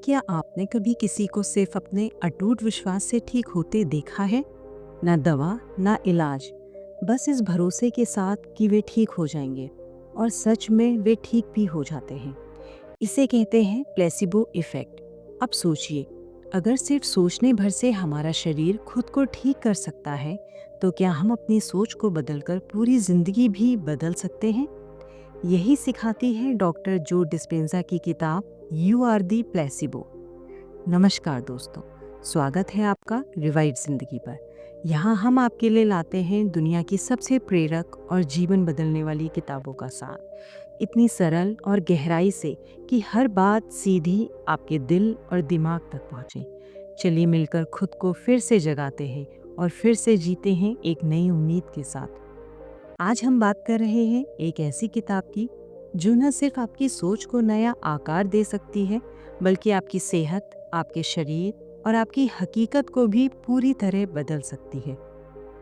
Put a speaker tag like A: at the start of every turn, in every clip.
A: क्या आपने कभी किसी को सिर्फ अपने अटूट विश्वास से ठीक होते देखा है? ना दवा, ना इलाज, बस इस भरोसे के साथ कि वे ठीक हो जाएंगे और सच में वे ठीक भी हो जाते हैं। इसे कहते हैं प्लेसिबो इफेक्ट। अब सोचिए, अगर सिर्फ सोचने भर से हमारा शरीर खुद को ठीक कर सकता है, तो क्या हम अपनी सोच को बदलकर पूरी जिंदगी भी बदल सकते हैं? यही सिखाती है डॉक्टर जो डिस्पेंजा की किताब यू आर दी प्लेसिबो। नमस्कार दोस्तों, स्वागत है आपका रिवाइव जिंदगी पर। यहाँ हम आपके लिए लाते हैं दुनिया की सबसे प्रेरक और जीवन बदलने वाली किताबों का सार, इतनी सरल और गहराई से कि हर बात सीधी आपके दिल और दिमाग तक पहुँचे। चलिए मिलकर खुद को फिर से जगाते हैं और फिर से जीते हैं एक नई उम्मीद के साथ। आज हम बात कर रहे हैं एक ऐसी किताब की जो न सिर्फ आपकी सोच को नया आकार दे सकती है, बल्कि आपकी सेहत, आपके शरीर और आपकी हकीकत को भी पूरी तरह बदल सकती है।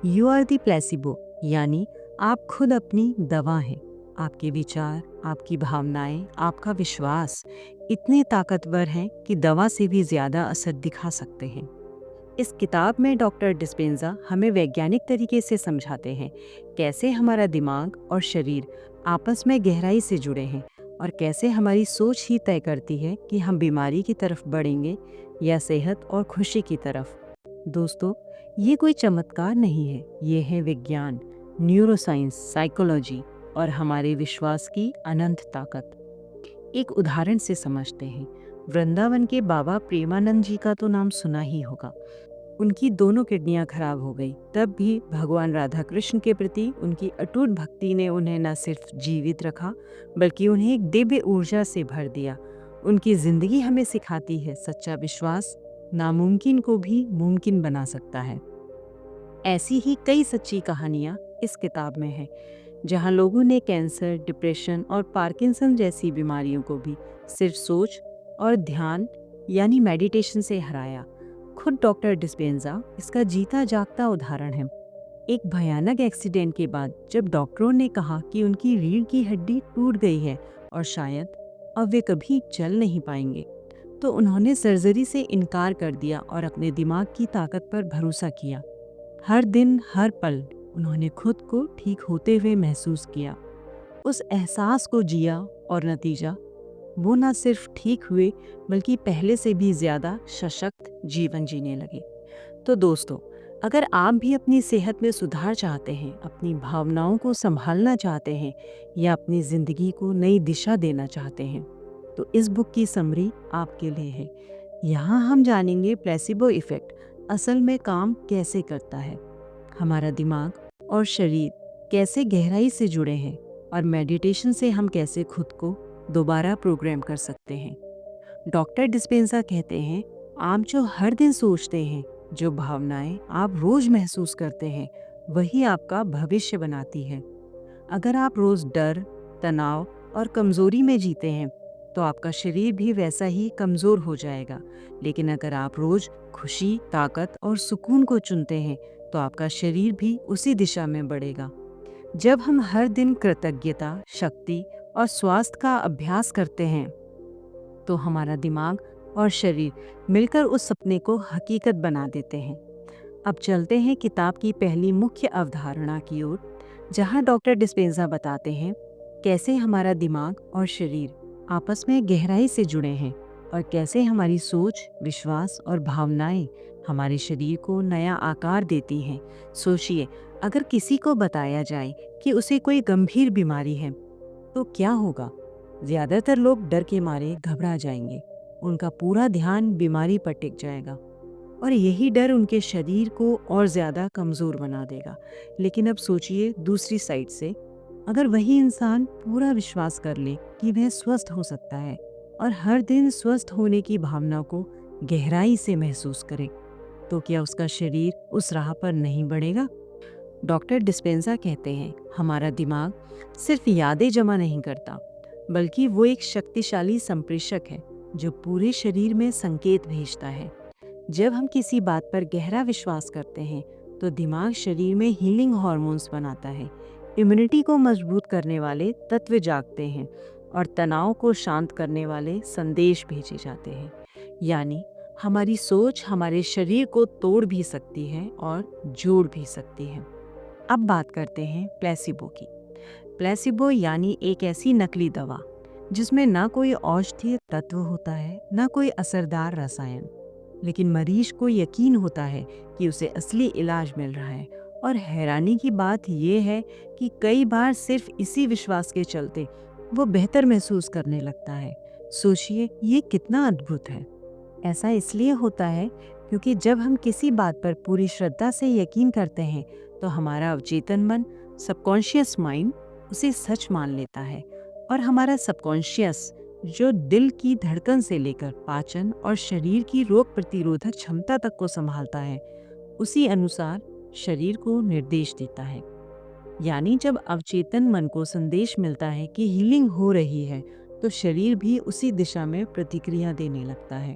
A: यू आर दी प्लेसिबो, यानी आप खुद अपनी दवा हैं। आपके विचार, आपकी भावनाएं, आपका विश्वास इतने ताकतवर हैं कि दवा से भी ज्यादा असर दिखा सकते हैं। इस किताब में डॉक्टर डिस्पेंजा हमें वैज्ञानिक तरीके से समझाते हैं कैसे हमारा दिमाग और शरीर आपस में गहराई से जुड़े हैं और कैसे हमारी सोच ही तय करती है कि हम बीमारी की तरफ बढ़ेंगे या सेहत और खुशी की तरफ। दोस्तों, ये कोई चमत्कार नहीं है, ये है विज्ञान, न्यूरोसाइंस, साइकोलॉजी और हमारे विश्वास की अनंत ताकत। एक उदाहरण से समझते हैं। वृंदावन के बाबा प्रेमानंद जी का तो नाम सुना ही होगा। उनकी दोनों किडनियां खराब हो गई, तब भी भगवान राधा कृष्ण के प्रति उनकी अटूट भक्ति ने उन्हें न सिर्फ जीवित रखा, बल्कि उन्हें एक दिव्य ऊर्जा से भर दिया। उनकी जिंदगी हमें सिखाती है सच्चा विश्वास नामुमकिन को भी मुमकिन बना सकता है। ऐसी ही कई सच्ची कहानियां इस किताब में हैं, जहां लोगों ने कैंसर, डिप्रेशन और पार्किंसन जैसी बीमारियों को भी सिर्फ सोच और ध्यान यानी मेडिटेशन से हराया। खुद डॉक्टर डिस्पेंजा इसका जीता जागता उदाहरण है। एक भयानक एक्सीडेंट के बाद जब डॉक्टरों ने कहा कि उनकी रीढ़ की हड्डी टूट गई है और शायद अब वे कभी चल नहीं पाएंगे, तो उन्होंने सर्जरी से इनकार कर दिया और अपने दिमाग की ताकत पर भरोसा किया। हर दिन, हर पल उन्होंने खुद को ठीक होते हुए महसूस किया, उस एहसास को जिया और नतीजा, वो न सिर्फ ठीक हुए बल्कि पहले से भी ज्यादा सशक्त जीवन जीने लगे। तो दोस्तों, अगर आप भी अपनी सेहत में सुधार चाहते हैं, अपनी भावनाओं को संभालना चाहते हैं या अपनी जिंदगी को नई दिशा देना चाहते हैं, तो इस बुक की समरी आपके लिए है। यहाँ हम जानेंगे प्लेसिबो इफेक्ट असल में काम कैसे करता है, हमारा दिमाग और शरीर कैसे गहराई से जुड़े हैं और मेडिटेशन से हम कैसे खुद को दोबारा प्रोग्राम कर सकते हैं। डॉक्टर डिस्पेंजा कहते हैं, आप जो हर दिन सोचते हैं, जो भावनाएं आप रोज महसूस करते हैं, वही आपका भविष्य बनाती है। अगर आप रोज डर, तनाव और कमजोरी में जीते हैं, तो आपका शरीर भी वैसा ही कमजोर हो जाएगा। लेकिन अगर आप रोज खुशी, ताकत और सुकून को चुनते हैं, तो आपका शरीर भी उसी दिशा में बढ़ेगा। जब हम हर दिन कृतज्ञता, शक्ति और स्वास्थ्य का अभ्यास करते हैं, तो हमारा दिमाग और शरीर मिलकर उस सपने को हकीकत बना देते हैं। अब चलते हैं किताब की पहली मुख्य अवधारणा की ओर, जहां डॉक्टर डिस्पेंजा बताते हैं कैसे हमारा दिमाग और शरीर आपस में गहराई से जुड़े हैं और कैसे हमारी सोच, विश्वास और भावनाएं हमारे शरीर को नया आकार देती हैं। सोचिए, अगर किसी को बताया जाए कि उसे कोई गंभीर बीमारी है, तो क्या होगा? ज्यादातर लोग डर के मारे घबरा जाएंगे, उनका पूरा ध्यान बीमारी पर टिक जाएगा और यही डर उनके शरीर को और ज्यादा कमजोर बना देगा। लेकिन अब सोचिए दूसरी साइड से, अगर वही इंसान पूरा विश्वास कर ले कि वह स्वस्थ हो सकता है और हर दिन स्वस्थ होने की भावना को गहराई से महसूस करे, तो क्या उसका शरीर उस राह पर नहीं बढ़ेगा? डॉक्टर डिस्पेंजा कहते हैं, हमारा दिमाग सिर्फ यादें जमा नहीं करता, बल्कि वो एक शक्तिशाली संप्रेषक है जो पूरे शरीर में संकेत भेजता है। जब हम किसी बात पर गहरा विश्वास करते हैं, तो दिमाग शरीर में हीलिंग हार्मोन्स बनाता है, इम्यूनिटी को मजबूत करने वाले तत्व जागते हैं और तनाव को शांत करने वाले संदेश भेजे जाते हैं। यानी हमारी सोच हमारे शरीर को तोड़ भी सकती है और जोड़ भी सकती है। अब बात करते हैं प्लेसिबो की। प्लेसिबो यानी एक ऐसी नकली दवा जिसमें ना कोई औषधीय तत्व होता है, ना कोई असरदार रसायन, लेकिन मरीज को यकीन होता है कि उसे असली इलाज मिल रहा है। और हैरानी की बात यह है कि कई बार सिर्फ इसी विश्वास के चलते वो बेहतर महसूस करने लगता है। सोचिए, ये कितना अद्भुत है। ऐसा इसलिए होता है क्योंकि जब हम किसी बात पर पूरी श्रद्धा से यकीन करते हैं तो हमारा अवचेतन मन, सबकॉन्शियस माइंड, उसे सच मान लेता है। और हमारा सबकॉन्शियस, जो दिल की धड़कन से लेकर पाचन और शरीर की रोग प्रतिरोधक क्षमता तक को संभालता है, उसी अनुसार शरीर को निर्देश देता है। यानी जब अवचेतन मन को संदेश मिलता है कि हीलिंग हो रही है, तो शरीर भी उसी दिशा में प्रतिक्रिया देने लगता है।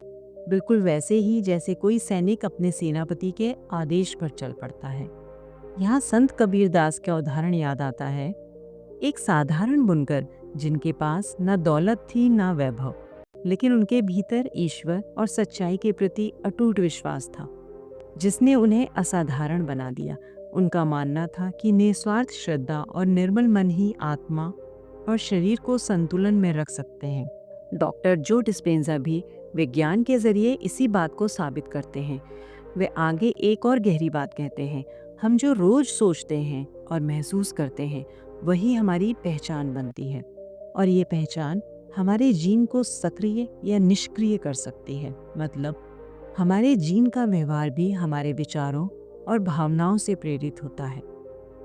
A: बिल्कुल वैसे ही जैसे कोई सैनिक अपने सेनापति के आदेश पर चल पड़ता है। यहाँ संत कबीरदास का उदाहरण याद आता है। एक साधारण बुनकर जिनके पास न दौलत थी न वैभव, लेकिन उनके भीतर ईश्वर और सच्चाई के प्रति अटूट विश्वास था, जिसने उन्हें असाधारण बना दिया। उनका मानना था कि निस्वार्थ श्रद्धा और निर्मल मन ही आत्मा और शरीर को संतुलन में रख सकते हैं। डॉक्टर जो डिस्पेंजा भी विज्ञान के जरिए इसी बात को साबित करते हैं। वे आगे एक और गहरी बात कहते हैं, हम जो रोज सोचते हैं और महसूस करते हैं वही हमारी पहचान बनती है, और ये पहचान हमारे जीन को सक्रिय या निष्क्रिय कर सकती है। मतलब हमारे जीन का व्यवहार भी हमारे विचारों और भावनाओं से प्रेरित होता है।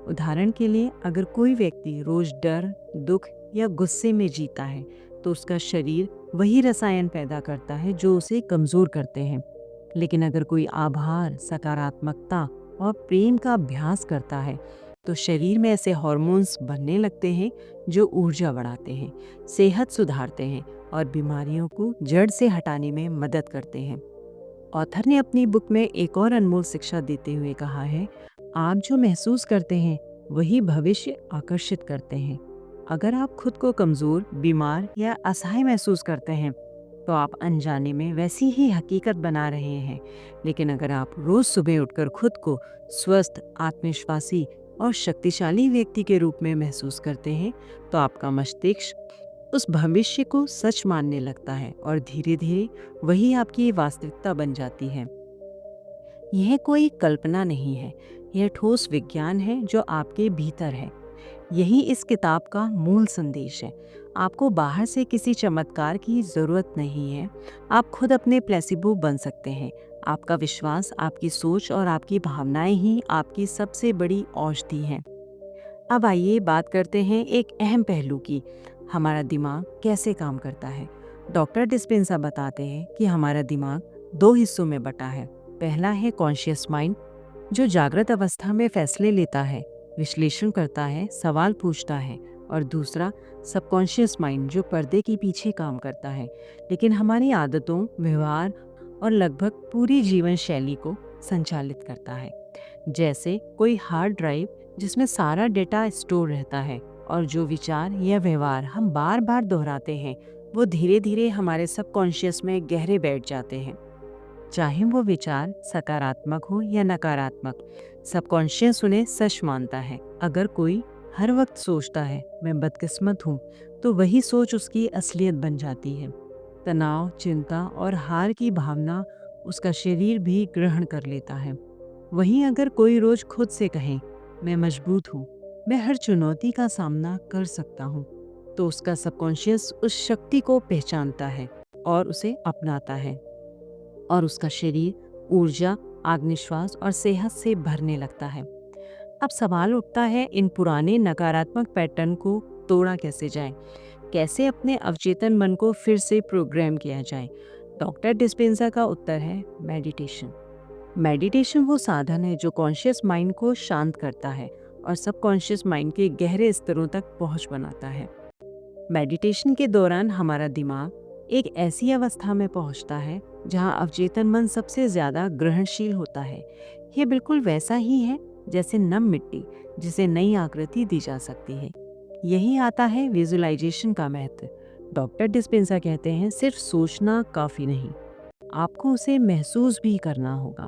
A: उदाहरण के लिए, अगर कोई व्यक्ति रोज डर, दुख या गुस्से में जीता है तो उसका शरीर वही रसायन पैदा करता है जो उसे कमजोर करते हैं। लेकिन अगर कोई आभार, सकारात्मकता और प्रेम का अभ्यास करता है तो शरीर में ऐसे हार्मोन्स बनने लगते हैं जो ऊर्जा बढ़ाते हैं, सेहत सुधारते हैं और बीमारियों को जड़ से हटाने में मदद करते हैं। ऑथर ने अपनी बुक में एक और अनमोल शिक्षा देते हुए कहा है, आप जो महसूस करते हैं वही भविष्य आकर्षित करते हैं। अगर आप खुद को कमजोर, बीमार या असहाय महसूस करते हैं तो आप अनजाने में वैसी ही हकीकत बना रहे हैं। लेकिन अगर आप रोज सुबह उठकर खुद को स्वस्थ, आत्मविश्वासी और शक्तिशाली व्यक्ति के रूप में महसूस करते हैं तो आपका मस्तिष्क उस भविष्य को सच मानने लगता है और धीरे धीरे वही आपकी वास्तविकता बन जाती है। यह कोई कल्पना नहीं है, यह ठोस विज्ञान है जो आपके भीतर है। यही इस किताब का मूल संदेश है। आपको बाहर से किसी चमत्कार की जरूरत नहीं है। आप खुद अपने प्लेसिबो बन सकते हैं। आपका विश्वास, आपकी सोच और आपकी भावनाएं ही आपकी सबसे बड़ी औषधि हैं। अब आइए बात करते हैं एक अहम पहलू की, हमारा दिमाग कैसे काम करता है। डॉक्टर डिस्पेंसा बताते हैं कि हमारा दिमाग दो हिस्सों में बटा है। पहला है कॉन्शियस माइंड, जो जागृत अवस्था में फैसले लेता है, विश्लेषण करता है, सवाल पूछता है। और दूसरा सबकॉन्शियस माइंड, जो पर्दे के पीछे काम करता है, लेकिन हमारी आदतों, व्यवहार और लगभग पूरी जीवन शैली को संचालित करता है। जैसे कोई हार्ड ड्राइव जिसमें सारा डेटा स्टोर रहता है, और जो विचार या व्यवहार हम बार बार दोहराते हैं वो धीरे धीरे हमारे सबकॉन्शियस में गहरे बैठ जाते हैं। चाहे वो विचार सकारात्मक हो या नकारात्मक, सबकॉन्शियस उन्हें सच मानता है। अगर कोई हर वक्त सोचता है मैं बदकिस्मत हूँ, तो वही सोच उसकी असलियत बन जाती है। तनाव, चिंता और हार की भावना उसका शरीर भी ग्रहण कर लेता है। वहीं अगर कोई रोज खुद से कहे मैं मजबूत हूँ, मैं हर चुनौती का सामना कर सकता हूँ, तो उसका सबकॉन्शियस उस शक्ति को पहचानता है और उसे अपनाता है, और उसका शरीर ऊर्जा, आत्मविश्वास और सेहत से भरने लगता है। अब सवाल उठता है, इन पुराने नकारात्मक पैटर्न को तोड़ा कैसे जाए? कैसे अपने अवचेतन मन को फिर से प्रोग्राम किया जाए? डॉक्टर डिस्पेंजा का उत्तर है मेडिटेशन। मेडिटेशन वो साधन है जो कॉन्शियस माइंड को शांत करता है और सबकॉन्शियस माइंड के गहरे स्तरों तक पहुंच बनाता है। मेडिटेशन के दौरान हमारा दिमाग एक ऐसी अवस्था में पहुंचता है जहां अवचेतन मन सबसे ज्यादा ग्रहणशील होता है। ये बिल्कुल वैसा ही है जैसे नम मिट्टी जिसे नई आकृति दी जा सकती है। यही आता है विजुअलाइजेशन का महत्व। डॉक्टर डिस्पेंसा कहते हैं, सिर्फ सोचना काफी नहीं, आपको उसे महसूस भी करना होगा।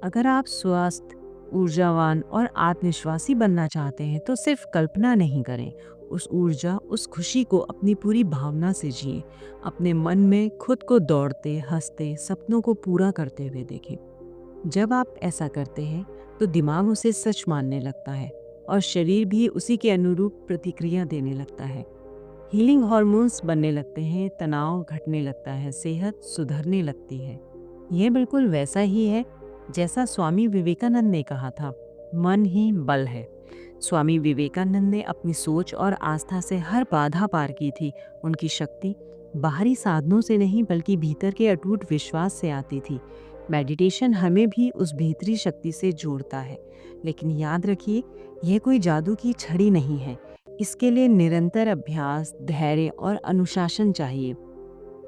A: अगर आप स्वस्थ, ऊर्जावान और आत्मविश्वासी बनना चाहते हैं तो सिर्फ कल्पना नहीं करें। उस ऊर्जा, उस खुशी को अपनी पूरी भावना से जिए। अपने मन में खुद को दौड़ते, हंसते, सपनों को पूरा करते हुए देखें। जब आप ऐसा करते हैं तो दिमाग उसे सच मानने लगता है और शरीर भी उसी के अनुरूप प्रतिक्रिया देने लगता है। हीलिंग हॉर्मोन्स बनने लगते हैं, तनाव घटने लगता है, सेहत सुधरने लगती है। यह बिल्कुल वैसा ही है जैसा स्वामी विवेकानंद ने कहा था, मन ही बल है। स्वामी विवेकानंद ने अपनी सोच और आस्था से हर बाधा पार की थी। उनकी शक्ति बाहरी साधनों से नहीं बल्कि भीतर के अटूट विश्वास से आती थी। मेडिटेशन हमें भी उस भीतरी शक्ति से जोड़ता है, लेकिन याद रखिए, यह कोई जादू की छड़ी नहीं है। इसके लिए निरंतर अभ्यास, धैर्य और अनुशासन चाहिए।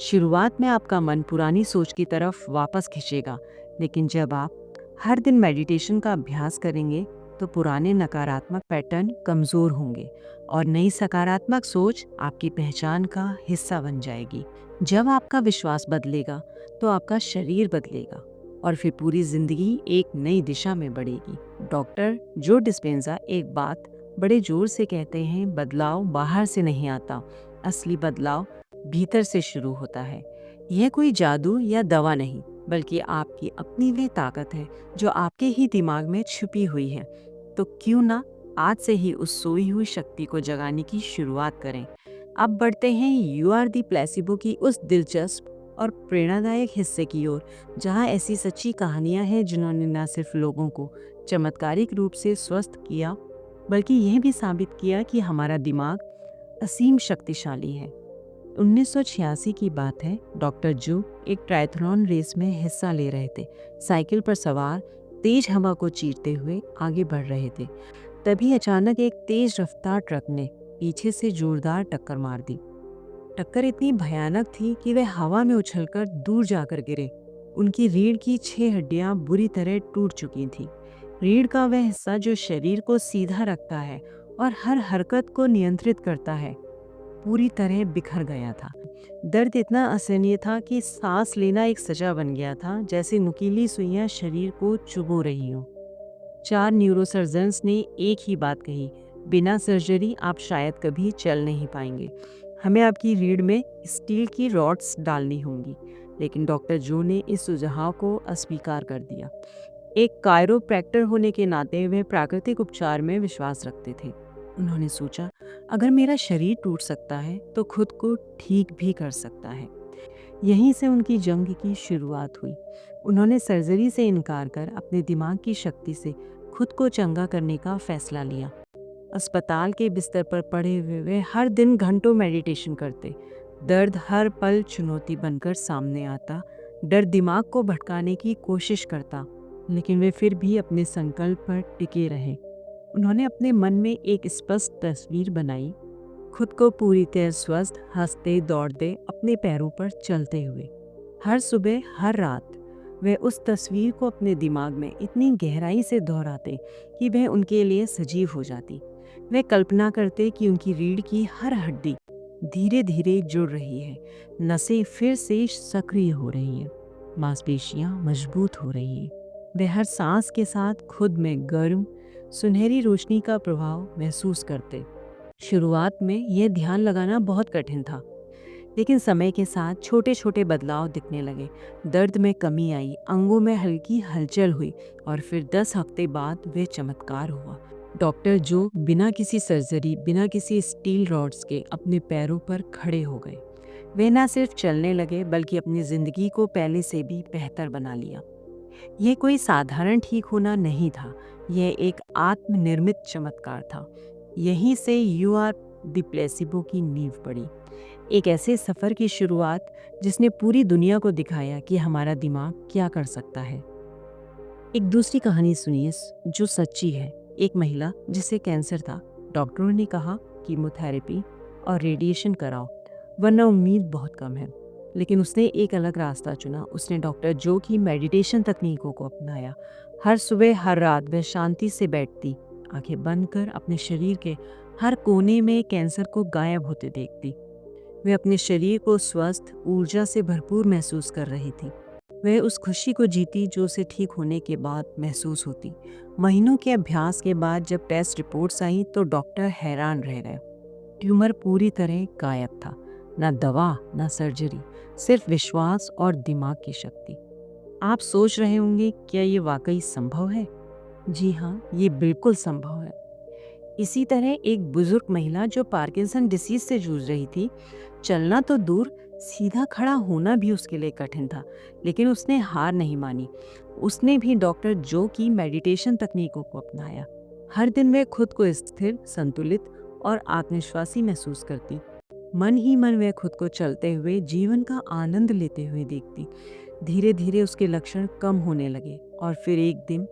A: शुरुआत में आपका मन पुरानी सोच की तरफ वापस खींचेगा, लेकिन जब आप हर दिन मेडिटेशन का अभ्यास करेंगे तो पुराने नकारात्मक पैटर्न कमज़ोर होंगे और नई सकारात्मक सोच आपकी पहचान का हिस्सा बन जाएगी। जब आपका विश्वास बदलेगा तो आपका शरीर बदलेगा और फिर पूरी जिंदगी एक नई दिशा में बढ़ेगी। डॉक्टर जो डिस्पेंजा एक बात बड़े जोर से कहते हैं, बदलाव बाहर से नहीं आता, असली बदलाव भीतर से शुरू होता है। यह कोई जादू या दवा नहीं, बल्कि आपकी अपनी वह ताकत है जो आपके ही दिमाग में छुपी हुई है। तो क्यों ना आज से ही उस सोई हुई शक्ति को जगाने की शुरुआत करें। अब बढ़ते हैं यू आर दी प्लेसिबो की उस दिलचस्प और प्रेरणादायक हिस्से की ओर, जहां ऐसी सच्ची कहानियां हैं जिन्होंने न सिर्फ लोगों को चमत्कारिक रूप से स्वस्थ किया, बल्कि यह भी साबित किया कि हमारा दिमाग असीम शक्तिशाली है। 1986 की बात है। डॉक्टर जो एक ट्रायथलॉन रेस में हिस्सा ले रहे थे। साइकिल पर सवार तेज हवा को चीरते हुए आगे बढ़ रहे थे। तभी अचानक एक तेज रफ्तार ट्रक ने पीछे से जोरदार टक्कर मार दी। टक्कर इतनी भयानक थी कि वे हवा में उछलकर दूर जाकर गिरे। उनकी रीढ़ की 6 हड्डियां बुरी तरह टूट चुकी थीं। रीढ़ का वह हिस्सा जो शरीर को सीधा रखता है और हर हरकत को नियंत्रित करता है, पूरी तरह बिखर गया था। दर्द इतना असहनीय था कि सांस लेना एक सजा बन गया था, जैसे नुकीली सुइयां शरीर को चुभो रही हों। 4 न्यूरोसर्जन्स ने एक ही बात कही, बिना सर्जरी आप शायद कभी चल नहीं पाएंगे। हमें आपकी रीढ़ में स्टील की रॉड्स डालनी होंगी। लेकिन डॉक्टर जो ने इस सुझाव को अस्वीकार कर दिया। एक कायरोप्रैक्टर होने के नाते वे प्राकृतिक उपचार में विश्वास रखते थे। उन्होंने सोचा, अगर मेरा शरीर टूट सकता है तो खुद को ठीक भी कर सकता है। यहीं से उनकी जंग की शुरुआत हुई। उन्होंने सर्जरी से इनकार कर अपने दिमाग की शक्ति से खुद को चंगा करने का फैसला लिया। अस्पताल के बिस्तर पर पड़े हुए वे हर दिन घंटों मेडिटेशन करते। दर्द हर पल चुनौती बनकर सामने आता, डर दिमाग को भटकाने की कोशिश करता, लेकिन वे फिर भी अपने संकल्प पर टिके रहे। उन्होंने अपने मन में एक स्पष्ट तस्वीर बनाई, खुद को पूरी तरह स्वस्थ, हंसते, दौड़ते, अपने पैरों पर चलते हुए। हर सुबह, हर रात वे उस तस्वीर को अपने दिमाग में इतनी गहराई से दोहराते कि वह उनके लिए सजीव हो जाती। वे कल्पना करते कि उनकी रीढ़ की हर हड्डी धीरे धीरे जुड़ रही है, नसें फिर से सक्रिय हो रही हैं, मांसपेशियां मजबूत हो रही हैं। वे हर सांस के साथ खुद में गर्म, सुनहरी रोशनी का प्रभाव महसूस करते। शुरुआत में यह ध्यान लगाना बहुत कठिन था, लेकिन समय के साथ छोटे छोटे बदलाव दिखने लगे। दर्द में कमी आई, अंगों में हल्की हलचल हुई और फिर 10 हफ्ते बाद वे चमत्कार हुआ। डॉक्टर जो बिना किसी सर्जरी, बिना किसी स्टील रॉड्स के अपने पैरों पर खड़े हो गए। वे न सिर्फ चलने लगे बल्कि अपनी जिंदगी को पहले से भी बेहतर बना लिया। यह कोई साधारण ठीक होना नहीं था, यह एक आत्मनिर्मित चमत्कार था। यहीं से यू आर द प्लेसिबो की नींव पड़ी। एक ऐसे सफ़र की शुरुआत जिसने पूरी दुनिया को दिखाया कि हमारा दिमाग क्या कर सकता है। एक दूसरी कहानी सुनिए जो सच्ची है। एक महिला जिसे कैंसर था, डॉक्टरों ने कहा कीमोथेरेपी और रेडिएशन कराओ वरना उम्मीद बहुत कम है। लेकिन उसने एक अलग रास्ता चुना। उसने डॉक्टर जो की मेडिटेशन तकनीकों को अपनाया। हर सुबह, हर रात वह शांति से बैठती, आंखें बंद कर अपने शरीर के हर कोने में कैंसर को गायब होते देखती। वे अपने शरीर को स्वस्थ, ऊर्जा से भरपूर महसूस कर रही थी। वह उस खुशी को जीती जो उसे ठीक होने के बाद महसूस होती। महीनों के अभ्यास के बाद जब टेस्ट रिपोर्ट्स आई तो डॉक्टर हैरान रह गए। ट्यूमर पूरी तरह गायब था। ना दवा, ना सर्जरी, सिर्फ विश्वास और दिमाग की शक्ति। आप सोच रहे होंगे, क्या ये वाकई संभव है? जी हाँ, ये बिल्कुल संभव है। इसी तरह एक बुजुर्ग महिला जो पार्किंसन डिसीज से जूझ रही थी, चलना तो दूर, सीधा खड़ा होना भी उसके लिए कठिन था, लेकिन उसने हार नहीं मानी। उसने भी डॉक्टर जो की मेडिटेशन तकनीकों को अपनाया। हर दिन वह खुद को स्थिर, संतुलित और आत्मविश्वासी महसूस करती। मन ही मन वह खुद को चलते हुए, जीवन का आनंद लेते हुए देखती। धीरे धीरे उसके लक्षण कम होने लगे और फिर एक दिन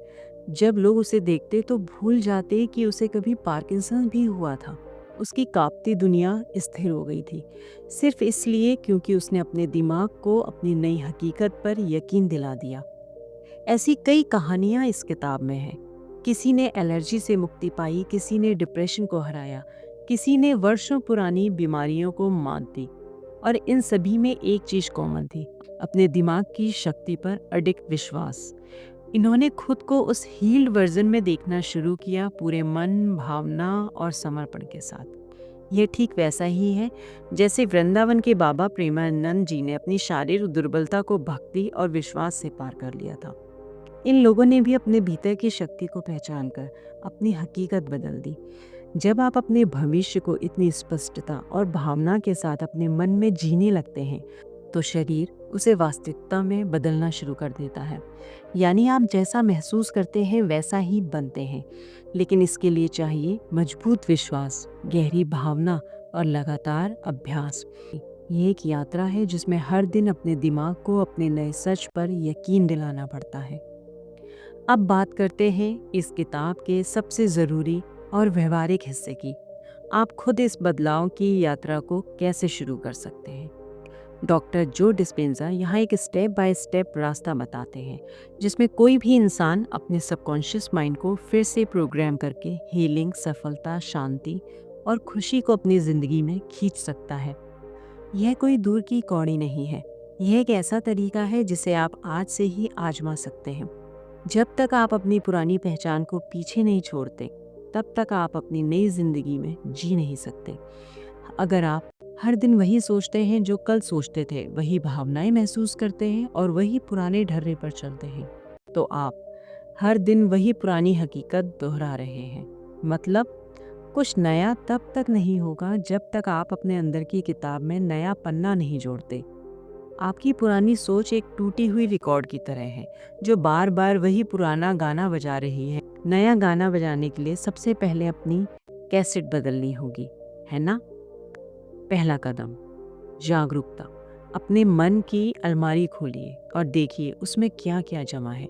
A: जब लोग उसे देखते तो भूल जाते कि उसे कभी पार्किंसन भी हुआ था। उसकी कांपती दुनिया स्थिर हो गई थी, सिर्फ इसलिए क्योंकि उसने अपने दिमाग को अपनी नई हकीकत पर यकीन दिला दिया। ऐसी कई कहानियां इस किताब में हैं। किसी ने एलर्जी से मुक्ति पाई, किसी ने डिप्रेशन को हराया, किसी ने वर्षों पुरानी बीमारियों को मात दी। और इन सभी में एक चीज कॉमन थी, अपने दिमाग की शक्ति पर अडिग विश्वास। इन्होंने खुद को उस हील्ड वर्जन में देखना शुरू किया, पूरे मन, भावना और समर्पण के साथ। यह ठीक वैसा ही है जैसे वृंदावन के बाबा प्रेमानंद जी ने अपनी शारीरिक दुर्बलता को भक्ति और विश्वास से पार कर लिया था। इन लोगों ने भी अपने भीतर की शक्ति को पहचान कर अपनी हकीकत बदल दी। जब आप अपने भविष्य को इतनी स्पष्टता और भावना के साथ अपने मन में जीने लगते हैं तो शरीर उसे वास्तविकता में बदलना शुरू कर देता है। यानी आप जैसा महसूस करते हैं वैसा ही बनते हैं। लेकिन इसके लिए चाहिए मजबूत विश्वास, गहरी भावना और लगातार अभ्यास। ये एक यात्रा है जिसमें हर दिन अपने दिमाग को अपने नए सच पर यकीन दिलाना पड़ता है। अब बात करते हैं इस किताब के सबसे ज़रूरी और व्यवहारिक हिस्से की। आप खुद इस बदलाव की यात्रा को कैसे शुरू कर सकते हैं। डॉक्टर जो डिस्पेंजा यहाँ एक स्टेप बाय स्टेप रास्ता बताते हैं जिसमें कोई भी इंसान अपने सबकॉन्शियस माइंड को फिर से प्रोग्राम करके हीलिंग, सफलता, शांति और खुशी को अपनी ज़िंदगी में खींच सकता है। यह कोई दूर की कौड़ी नहीं है, यह एक ऐसा तरीका है जिसे आप आज से ही आजमा सकते हैं। जब तक आप अपनी पुरानी पहचान को पीछे नहीं छोड़ते, तब तक आप अपनी नई जिंदगी में जी नहीं सकते। अगर आप हर दिन वही सोचते हैं जो कल सोचते थे, वही भावनाएं महसूस करते हैं और वही पुराने ढर्रे पर चलते हैं, तो आप हर दिन वही पुरानी हकीकत दोहरा रहे हैं। मतलब कुछ नया तब तक नहीं होगा जब तक आप अपने अंदर की किताब में नया पन्ना नहीं जोड़ते। आपकी पुरानी सोच एक टूटी हुई रिकॉर्ड की तरह है जो बार बार वही पुराना गाना बजा रही है। नया गाना बजाने के लिए सबसे पहले अपनी कैसेट बदलनी होगी, है ना? पहला कदम, जागरूकता। अपने मन की अलमारी खोलिए और देखिए उसमें क्या क्या जमा है।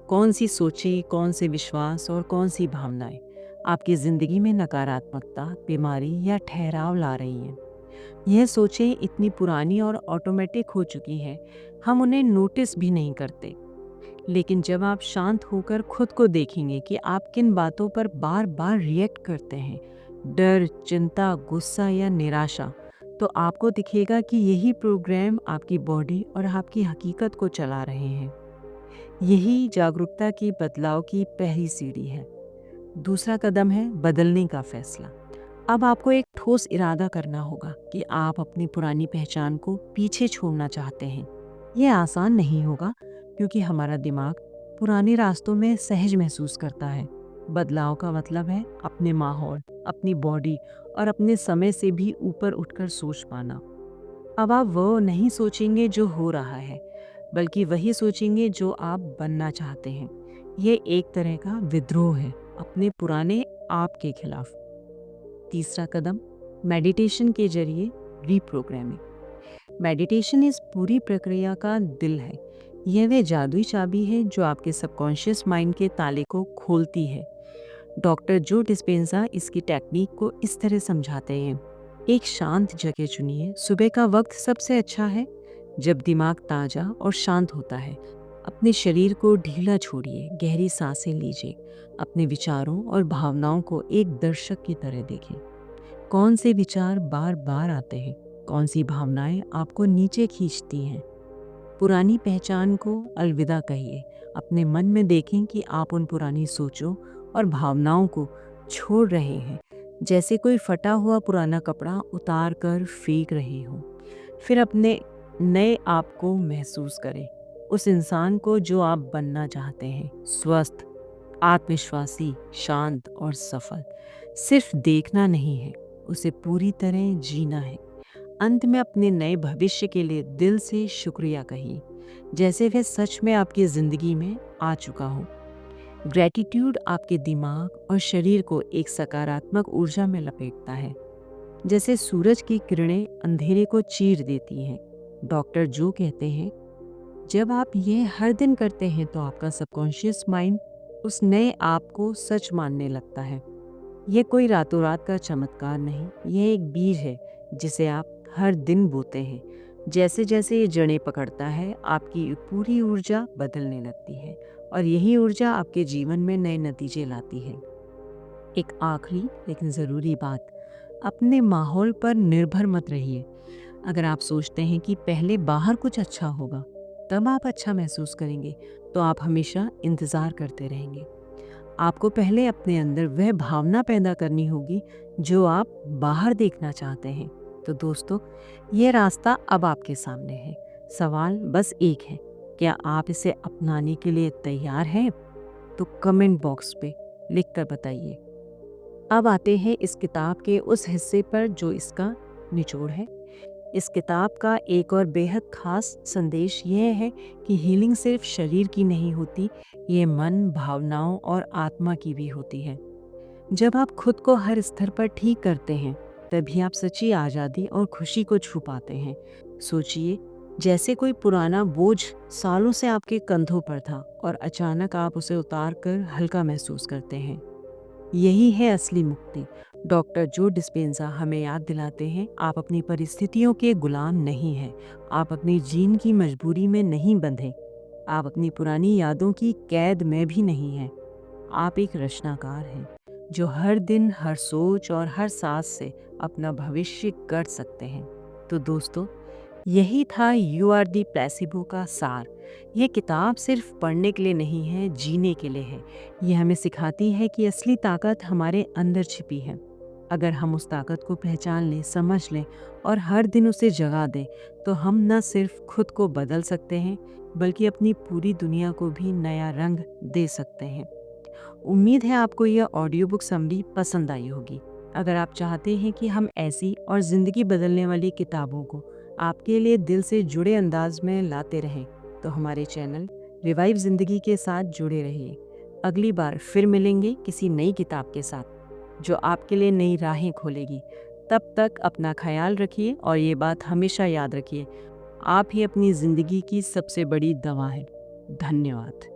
A: कौन सी सोचें, कौन से विश्वास और कौन सी भावनाएं आपकी ज़िंदगी में नकारात्मकता, बीमारी या ठहराव ला रही हैं। यह सोचें इतनी पुरानी और ऑटोमेटिक हो चुकी हैं, हम उन्हें नोटिस भी नहीं करते। लेकिन जब आप शांत होकर खुद को देखेंगे कि आप किन बातों पर बार बार रिएक्ट करते हैं, डर, चिंता, गुस्सा या निराशा, तो आपको दिखेगा कि यही प्रोग्राम आपकी बॉडी और आपकी हकीकत को चला रहे हैं। यही जागरूकता की बदलाव की पहली सीढ़ी है। दूसरा कदम है बदलने का फैसला। अब आपको एक ठोस इरादा करना होगा कि आप अपनी पुरानी पहचान को पीछे छोड़ना चाहते हैं। यह आसान नहीं होगा क्योंकि हमारा दिमाग पुराने रास्तों में सहज महसूस करता है। बदलाव का मतलब है अपने माहौल, अपनी बॉडी और अपने समय से भी ऊपर उठकर सोच पाना। अब आप वो नहीं सोचेंगे जो हो रहा है, बल्कि वही सोचेंगे जो आप बनना चाहते हैं। ये एक तरह का विद्रोह है अपने पुराने आप के खिलाफ। तीसरा कदम, मेडिटेशन के जरिए रीप्रोग्रामिंग। मेडिटेशन इस पूरी प्रक्रिया का दिल है। यह वह जादुई चाबी है जो आपके सबकॉन्शियस माइंड के ताले को खोलती है। डॉक्टर जो डिस्पेंजा इसकी टेक्निक को इस तरह समझाते हैं। एक शांत जगह चुनिए। सुबह का वक्त सबसे अच्छा है जब दिमाग ताज़ा और शांत होता है। अपने शरीर को ढीला छोड़िए, गहरी सांसें लीजिए। अपने विचारों और भावनाओं को एक दर्शक की तरह देखें। कौन से विचार बार बार आते हैं, कौन सी भावनाएं आपको नीचे खींचती हैं। पुरानी पहचान को अलविदा कहिए। अपने मन में देखें कि आप उन पुरानी सोचों और भावनाओं को छोड़ रहे हैं, जैसे कोई फटा हुआ पुराना कपड़ा उतार कर फेंक रहे हो। फिर अपने नए आप को महसूस करें, उस इंसान को जो आप बनना चाहते हैं, स्वस्थ, आत्मविश्वासी, शांत और सफल। सिर्फ देखना नहीं है, उसे पूरी तरह जीना है। अंत में अपने नए भविष्य के लिए दिल से शुक्रिया कहिए, जैसे वह सच में आपकी जिंदगी में आ चुका हो। ग्रैटिट्यूड आपके दिमाग और शरीर को एक सकारात्मक ऊर्जा में लपेटता है, जैसे सूरज की किरणें अंधेरे को चीर देती हैं। डॉक्टर जो कहते हैं, जब आप ये हर दिन करते हैं तो आपका सबकॉन्शियस माइंड उस नए आप को सच मानने लगता है। यह कोई रातों रात का चमत्कार नहीं, यह एक बीज है जिसे आप हर दिन बोते हैं। जैसे जैसे ये जड़ें पकड़ता है, आपकी पूरी ऊर्जा बदलने लगती है और यही ऊर्जा आपके जीवन में नए नतीजे लाती है। एक आखिरी लेकिन ज़रूरी बात, अपने माहौल पर निर्भर मत रहिए। अगर आप सोचते हैं कि पहले बाहर कुछ अच्छा होगा तब आप अच्छा महसूस करेंगे, तो आप हमेशा इंतज़ार करते रहेंगे। आपको पहले अपने अंदर वह भावना पैदा करनी होगी जो आप बाहर देखना चाहते हैं। तो दोस्तों, यह रास्ता अब आपके सामने है। सवाल बस एक है, क्या आप इसे अपनाने के लिए तैयार हैं? तो कमेंट बॉक्स पे लिख कर बताइए। अब आते हैं इस किताब के उस हिस्से पर जो इसका निचोड़ है। इस किताब का एक और बेहद खास संदेश यह है कि हीलिंग सिर्फ शरीर की नहीं होती, ये मन, भावनाओं और आत्मा की भी होती है। जब आप खुद को हर स्तर पर ठीक करते हैं, तभी आप सच्ची आज़ादी और खुशी को छू पाते हैं। सोचिए, जैसे कोई पुराना बोझ सालों से आपके कंधों पर था और अचानक आप उसे उतार कर हल्का महसूस करते हैं। यही है असली मुक्ति। डॉक्टर जो डिस्पेंजा हमें याद दिलाते हैं, आप अपनी परिस्थितियों के गुलाम नहीं हैं, आप अपनी जीन की मजबूरी में नहीं बंधे, आप अपनी पुरानी यादों की कैद में भी नहीं हैं। आप एक रचनाकार हैं जो हर दिन, हर सोच और हर सांस से अपना भविष्य गढ़ सकते हैं। तो दोस्तों, यही था यू आर दी प्लेसिबो का सार। यह किताब सिर्फ पढ़ने के लिए नहीं है, जीने के लिए है। यह हमें सिखाती है कि असली ताकत हमारे अंदर छिपी है। अगर हम उस ताकत को पहचान लें, समझ लें और हर दिन उसे जगा दें, तो हम न सिर्फ खुद को बदल सकते हैं, बल्कि अपनी पूरी दुनिया को भी नया रंग दे सकते हैं। उम्मीद है आपको यह ऑडियो बुक समरी पसंद आई होगी। अगर आप चाहते हैं कि हम ऐसी और ज़िंदगी बदलने वाली किताबों को आपके लिए दिल से जुड़े अंदाज में लाते रहें, तो हमारे चैनल रिवाइव ज़िंदगी के साथ जुड़े रहिए। अगली बार फिर मिलेंगे किसी नई किताब के साथ जो आपके लिए नई राहें खोलेगी। तब तक अपना ख्याल रखिए और ये बात हमेशा याद रखिए, आप ही अपनी ज़िंदगी की सबसे बड़ी दवा हैं। धन्यवाद।